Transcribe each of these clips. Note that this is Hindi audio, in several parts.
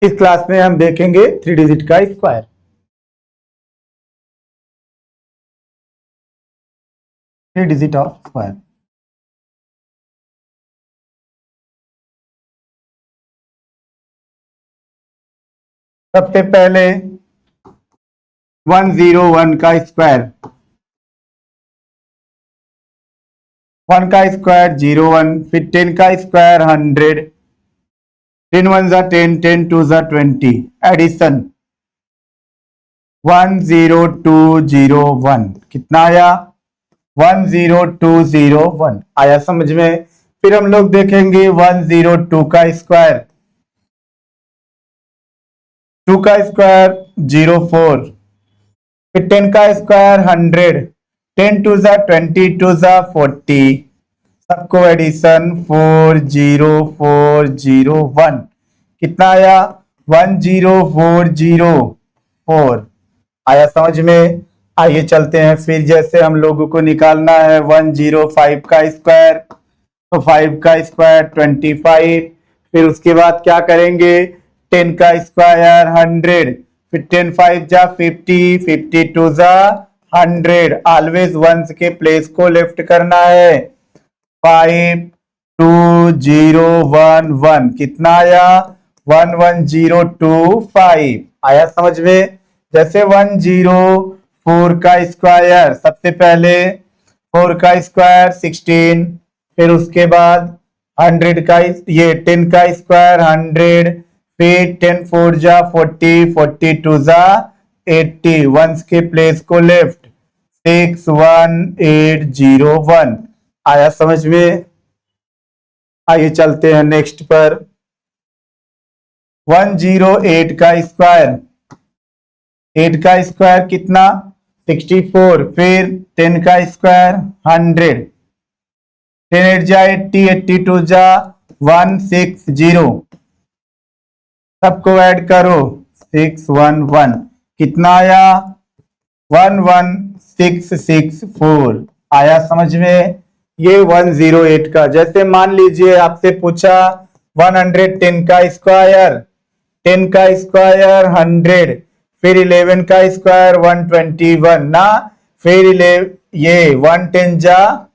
इस क्लास में हम देखेंगे 3 डिजिट का square. Three digit of square. सबसे पहले 101 का स्क्वायर, 1 का स्क्वायर 01, फिर 10 का स्क्वायर 100, 10 1 जा 10, 10 2 जा 20, एडिशन 10201 कितना आया? 10201 आया समझ में। फिर हम लोग देखेंगे 102 का स्क्वायर, 2 का स्क्वायर 04, फिर 10 का स्क्वायर 100, 10 2 जा 20, 2 जा 40, सबको एडिशन 40401 कितना आया? 10404 आया समझ में। आइए चलते हैं फिर, जैसे हम लोगों को निकालना है 105 का स्क्वायर, तो 5 का स्क्वायर 25, फिर उसके बाद क्या करेंगे? 10 का स्क्वायर 100, फिर 10 5 जा 50, 52 जा 100, ऑलवेज वंस के प्लेस को लेफ्ट करना है। 52011 कितना आया? 11025 आया समझ में। जैसे 104 का स्क्वायर, सबसे पहले 4 का स्क्वायर 16, फिर उसके बाद 100 का ये 10 का स्क्वायर 100, फिर 10 4 जा 40, 42 जा 80, वंस के प्लेस को लेफ्ट 61801 आया समझ में। आइए चलते हैं नेक्स्ट पर। 108 का स्क्वायर, 8 का स्क्वायर कितना? 64, फिर 10 का स्क्वायर 100, 10 8 जा 80, 82 जा 160, सबको ऐड करो 611 कितना आया? 11664 आया समझ में। ये 108 का। जैसे मान लीजिए आपसे पूछा 110 का स्क्वायर, 10 का स्क्वायर 100, फिर 11 का स्क्वायर 121 ना, फिर ये 110 जा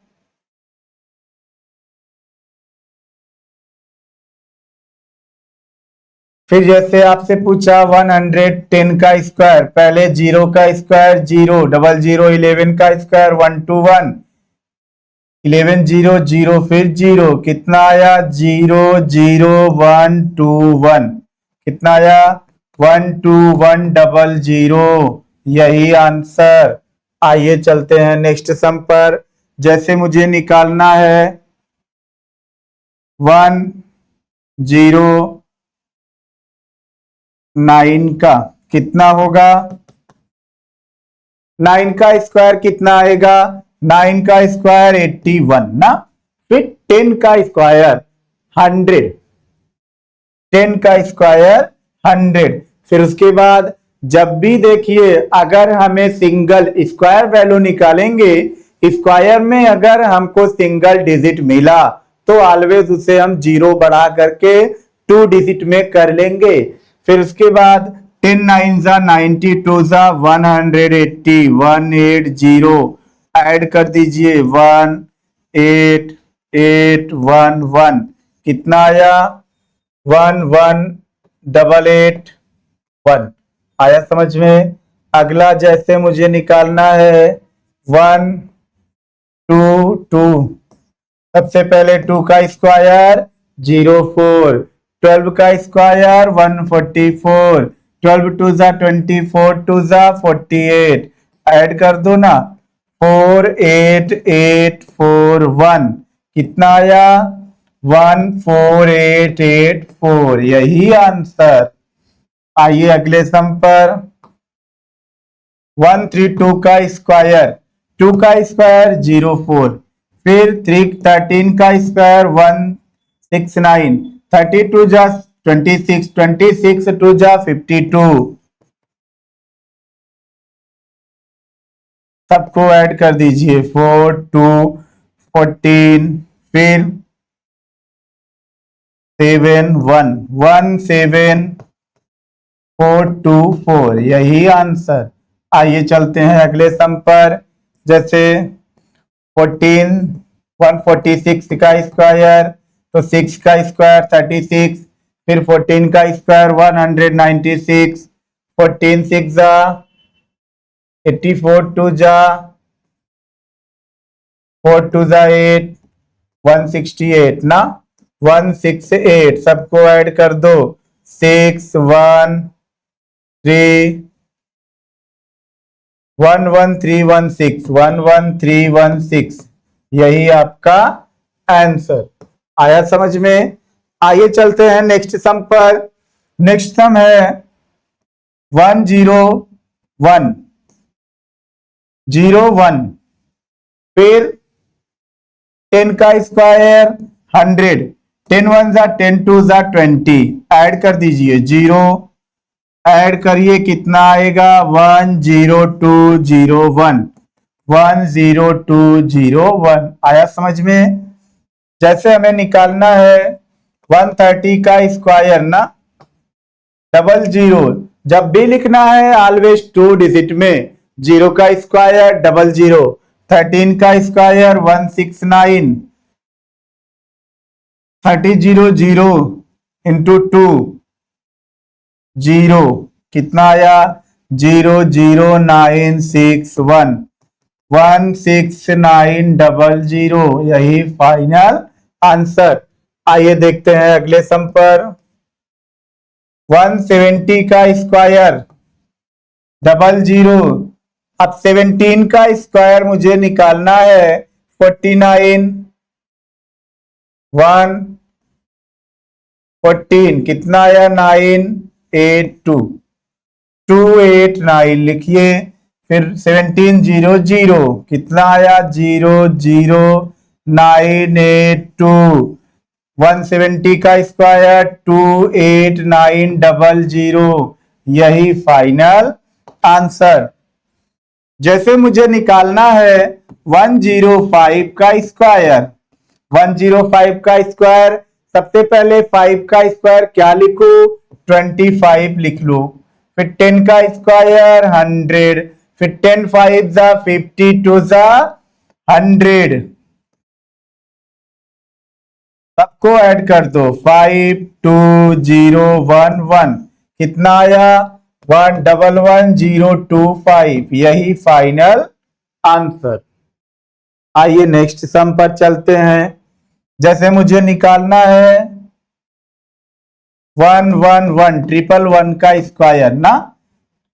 फिर जैसे आपसे पूछा 110 का स्क्वायर, पहले 0 का स्क्वायर 0, 00, 11 का स्क्वायर 121, 11 0 0, फिर 0 कितना आया? 00121 कितना आया? 12100 यही आंसर। आइए चलते हैं नेक्स्ट सम पर। जैसे मुझे निकालना है 109 का, कितना होगा? 9 का स्क्वायर कितना आएगा? 9 का स्क्वायर 81 ना, फिर 10 का स्क्वायर 100, 10 का स्क्वायर 100, फिर उसके बाद जब भी देखिए अगर हमें सिंगल स्क्वायर वैल्यू निकालेंगे, स्क्वायर में अगर हमको सिंगल डिजिट मिला तो ऑलवेज उसे हम 0 बढ़ा करके 2 डिजिट में कर लेंगे। फिर उसके बाद 10 9 जा 90, 2 जा 180, 180 ऐड कर दीजिए 18811 कितना आया? 11881 आया समझ में। अगला जैसे मुझे निकालना है 122, सबसे पहले 2 का स्क्वायर 04, 12 का स्क्वायर 144, 12 2 जा 24, 2 जा 48 ऐड कर दो ना 48841 कितना आया? 14884 यही आंसर। आइए अगले सम पर। 132 का स्क्वायर, 2 का स्क्वायर 04, फिर 13 का स्क्वायर 169, 32 जा 26, 26 2 जा 52, सबको ऐड कर दीजिए 4 2 14, फिर 7 1 1 7 424, यही आंसर। आइए चलते हैं अगले सम पर। जैसे 146 का स्क्वायर, तो 6 का स्क्वायर 36, फिर 14 का स्क्वायर 196, 14 6 जा 84, 2 जा 4 2 जा 8, 168 ना, 168 सबको ऐड कर दो, 6 1 3 11316, 11316, यही आपका आंसर आया समझ में। आइए चलते हैं नेक्स्ट सम पर। नेक्स्ट सम है 10101, फिर 10 का स्क्वायर 100, 10 1 जा 10 2 जा 20, ऐड कर दीजिए, जीरो ऐड करिए, कितना आएगा 10201, 10201, आया समझ में। जैसे हमें निकालना है 130 का स्क्वायर ना, 00, जब भी लिखना है ऑलवेज 2 डिजिट में, 0 का स्क्वायर 00, 13 का स्क्वायर 169, 30 इंटू 2 0, कितना आया 00961, 16900, यही फाइनल आंसर। आइए देखते हैं अगले सम पर। 170 का स्क्वायर 00, अब 17 का स्क्वायर मुझे निकालना है 49, 114, कितना आया 982, 289 लिखिए, फिर 1700, कितना आया 00982, 170 का स्क्वायर 28900, यही फाइनल आंसर। जैसे मुझे निकालना है 105 का स्क्वायर, 105 का स्क्वायर, सबसे पहले 5 का स्क्वायर क्या लिखो, 25 लिख लो, फिर 10 का स्क्वायर 100, फिर 10 5 जा 50, 2 जा 100, सबको ऐड कर दो, 52011, कितना आया 111025, यही फाइनल आंसर। आइए नेक्स्ट सम पर चलते हैं। जैसे मुझे निकालना है 111 का स्क्वायर ना,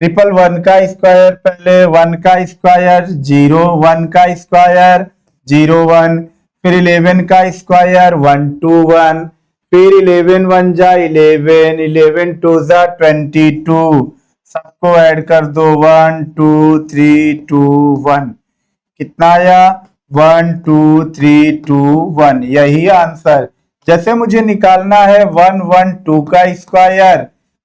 111 का स्क्वायर, पहले 1 का स्क्वायर 0, 1 का स्क्वायर 01, फिर 11 का स्क्वायर 121, फिर 11 1 जा 11, 11 2 जा 22, सबको ऐड कर दो, 12321, कितना आया 12321, यही आंसर। जैसे मुझे निकालना है 112 का स्क्वायर,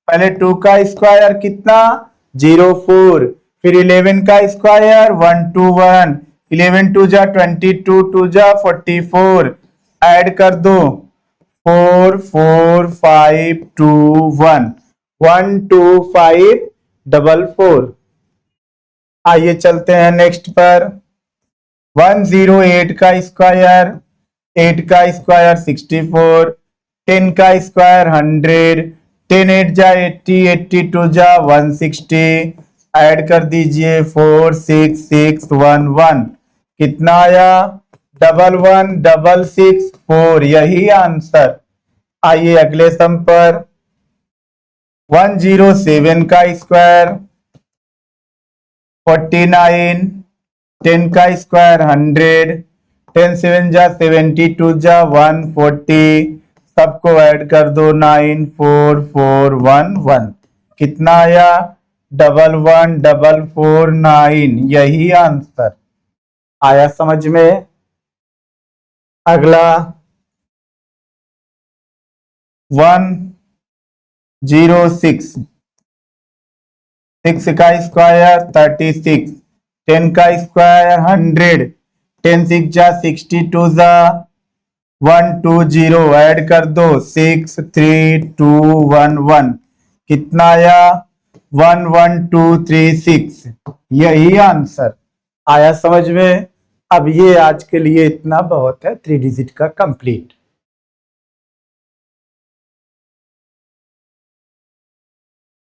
पहले 2 का स्क्वायर कितना 04, फिर 11 का स्क्वायर 121, 11 2 जा 22, 2 जा 44, ऐड कर दो 44521, 12544। आइए चलते हैं नेक्स्ट पर। 108 का स्क्वायर, 8 का स्क्वायर 64, 10 का स्क्वायर 100, 10 8 जा 80, 82 जा 160, ऐड कर दीजिए 46611, कितना आया 11664, यही आंसर। आइए अगले सम पर। 107 का स्क्वायर 49, 10 का स्क्वायर 100, 10 7 जा 72 जा 140, सबको ऐड कर दो 94411, कितना आया 11449, यही आंसर आया समझ में। अगला 106, 6 का स्क्वायर 36, 10 का स्क्वायर 100, 10 6 जा 62 जा 120, ऐड कर दो 63211, कितना आया 11236, यही आंसर आया समझ में। अब ये आज के लिए इतना बहुत है, 3 डिजिट का कंप्लीट।